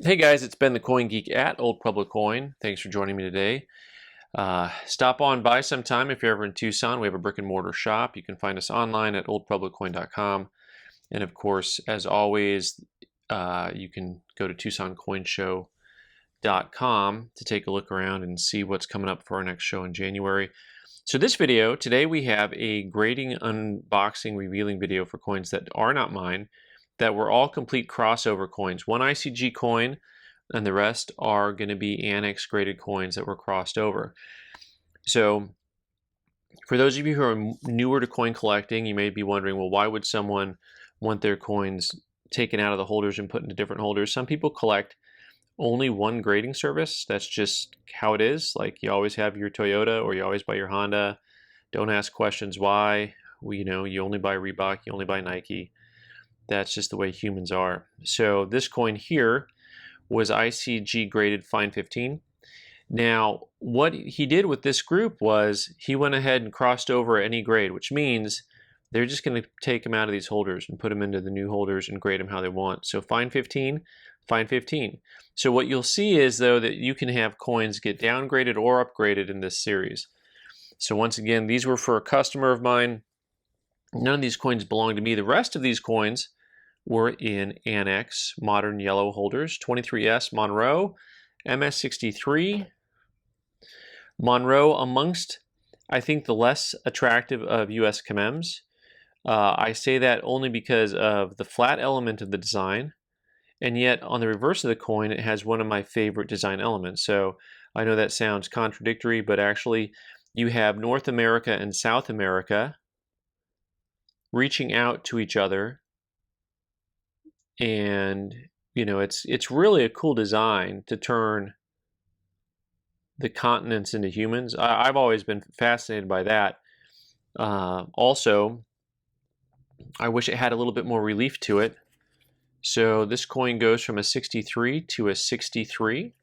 Hey guys, it's Ben the Coin Geek at Old Pueblo Coin. Thanks for joining me today. Stop on by sometime if you're ever in Tucson. We have a brick and mortar shop. You can find us online at oldpueblocoin.com. And of course, as always, you can go to tucsoncoinshow.com to take a look around and see what's coming up for our next show in January. So this video, today we have a grading, unboxing, revealing video for coins that are not mine, that were all complete crossover coins. One ICG coin and the rest are going to be ANACS graded coins that were crossed over. So for those of you who are newer to coin collecting, you may be wondering, well, why would someone want their coins taken out of the holders and put into different holders? Some people collect only one grading service. That's just how it is. Like you always have your Toyota or you always buy your Honda. Don't ask questions why. You only buy Reebok, you only buy Nike. That's just the way humans are. So this coin here was ICG graded fine 15. Now, what he did with this group was he went ahead and crossed over any grade, which means they're just going to take them out of these holders and put them into the new holders and grade them how they want. So fine 15, fine 15. So what you'll see is, though, that you can have coins get downgraded or upgraded in this series. So once again, these were for a customer of mine. None of these coins belong to me. The rest of these coins were in ANACS modern yellow holders. 23S Monroe, MS63. Monroe amongst, I think, the less attractive of US CMMs. I say that only because of the flat element of the design, and yet on the reverse of the coin it has one of my favorite design elements. So I know that sounds contradictory, but actually you have North America and South America reaching out to each other. And it's really a cool design to turn the continents into humans. I've always been fascinated by that. Also, I wish it had a little bit more relief to it. So this coin goes from a 63 to a 63.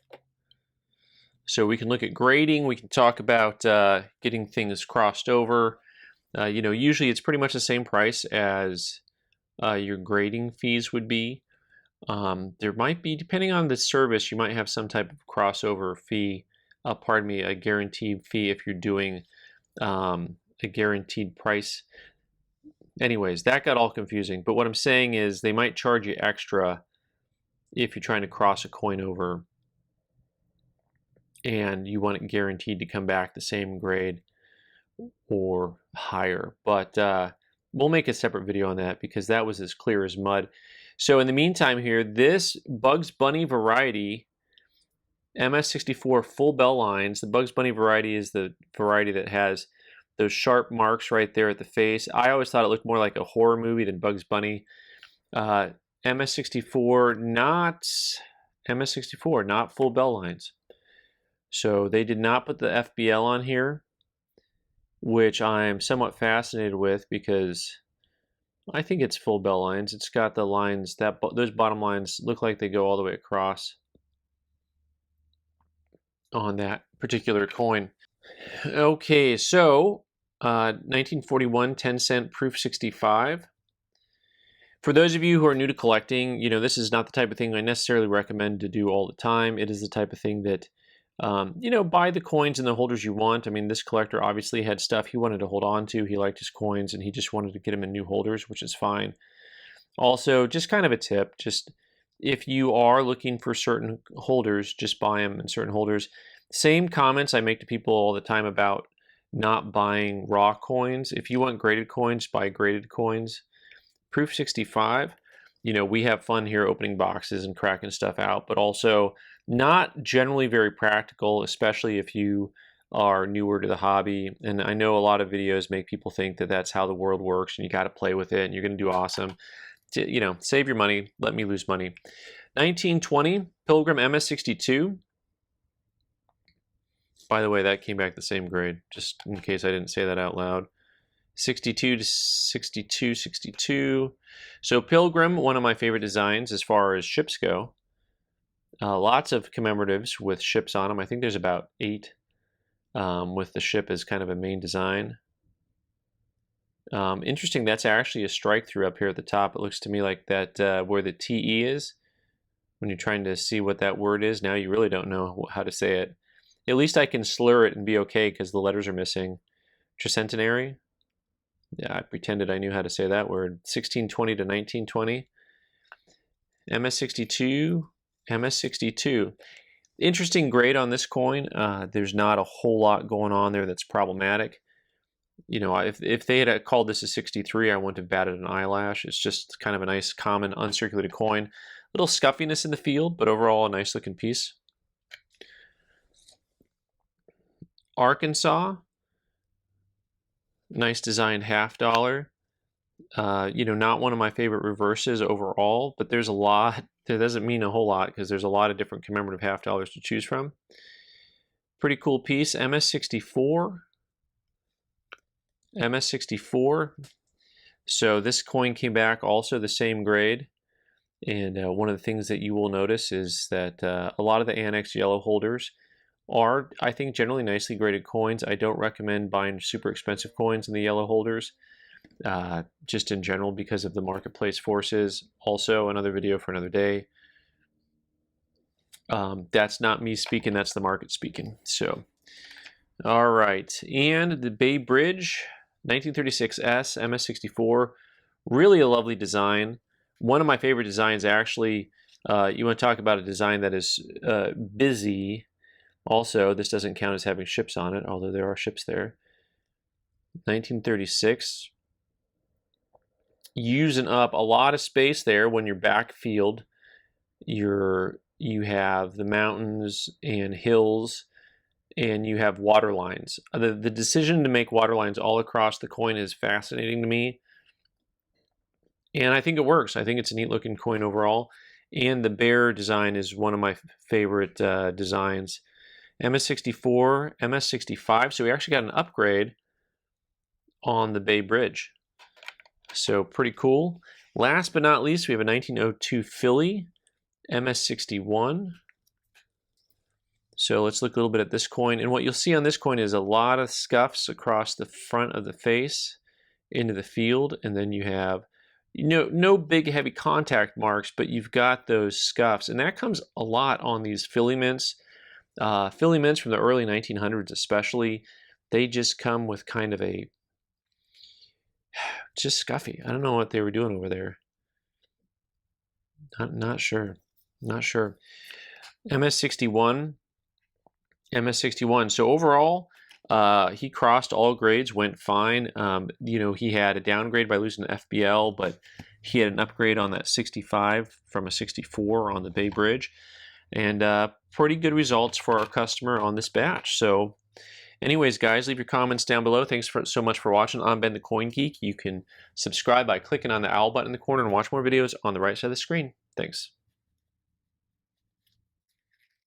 So we can look at grading. We can talk about getting things crossed over. Usually it's pretty much the same price as your grading fees would be. There might be, depending on the service, you might have some type of crossover fee, a guaranteed fee if you're doing a guaranteed price. Anyways, that got all confusing. But what I'm saying is they might charge you extra if you're trying to cross a coin over and you want it guaranteed to come back the same grade or higher. But we'll make a separate video on that because that was as clear as mud. So in the meantime here, this Bugs Bunny variety, MS64 full bell lines. The Bugs Bunny variety is the variety that has those sharp marks right there at the face. I always thought it looked more like a horror movie than Bugs Bunny. MS64, not full bell lines. So they did not put the FBL on here, which I'm somewhat fascinated with because I think it's full bell lines. It's got the lines, those bottom lines look like they go all the way across on that particular coin. Okay, so 1941 10-cent proof 65. For those of you who are new to collecting, this is not the type of thing I necessarily recommend to do all the time. It is the type of thing that buy the coins and the holders you want. I mean, this collector obviously had stuff he wanted to hold on to. He liked his coins and he just wanted to get them in new holders, which is fine. Also, just kind of a tip, just if you are looking for certain holders, just buy them in certain holders. Same comments I make to people all the time about not buying raw coins. If you want graded coins, buy graded coins. Proof 65, we have fun here opening boxes and cracking stuff out, but also not generally very practical, especially if you are newer to the hobby. And I know a lot of videos make people think that that's how the world works and you got to play with it and you're going to do awesome. Save your money, let me lose money. 1920 Pilgrim MS62. By the way, that came back the same grade, just in case I didn't say that out loud. 62 to 62, 62. So Pilgrim, one of my favorite designs as far as ships go. Lots of commemoratives with ships on them. I think there's about 8 with the ship as kind of a main design. Interesting, that's actually a strike through up here at the top. It looks to me like that where the TE is. when you're trying to see what that word is. Now you really don't know how to say it. At least I can slur it and be okay because the letters are missing. Tricentenary. Yeah, I pretended I knew how to say that word. 1620 to 1920. MS62. MS62. Interesting grade on this coin. There's not a whole lot going on there that's problematic. You know, if they had called this a 63, I wouldn't have batted an eyelash. It's just kind of a nice, common, uncirculated coin. Little scuffiness in the field, but overall a nice looking piece. Arkansas. Nice designed $50. You know, not one of my favorite reverses overall, but there's a lot. That doesn't mean a whole lot because there's a lot of different commemorative $50 to choose from. Pretty cool piece. MS64. MS64. So this coin came back also the same grade. And one of the things that you will notice is that a lot of the ANACS yellow holders are, I think, generally nicely graded coins. I don't recommend buying super expensive coins in the yellow holders, just in general because of the marketplace forces. Also, another video for another day. That's not me speaking, that's the market speaking. So, all right. And the Bay Bridge, 1936S, MS64, really a lovely design. One of my favorite designs, actually. You want to talk about a design that is busy. Also, this doesn't count as having ships on it, although there are ships there. 1936. Using up a lot of space there when you're backfield. You have the mountains and hills, and you have water lines. The decision to make water lines all across the coin is fascinating to me. And I think it works. I think it's a neat looking coin overall. And the bear design is one of my favorite designs. MS64, MS65. So we actually got an upgrade on the Bay Bridge. So pretty cool. Last but not least, we have a 1902 Philly, MS61. So let's look a little bit at this coin. And what you'll see on this coin is a lot of scuffs across the front of the face into the field. And then you have, you know, no big heavy contact marks, but you've got those scuffs. And that comes a lot on these Philly mints. Philly mints from the early 1900s especially, they just come with kind of a, just scuffy. I don't know what they were doing over there. Not sure. Not sure. MS61. MS61. So overall, he crossed all grades, went fine. You know, he had a downgrade by losing the FBL, but he had an upgrade on that 65 from a 64 on the Bay Bridge. And pretty good results for our customer on this batch. So anyways, guys, leave your comments down below. Thanks so much for watching. I'm Ben the Coin Geek. You can subscribe by clicking on the owl button in the corner and watch more videos on the right side of the screen. Thanks.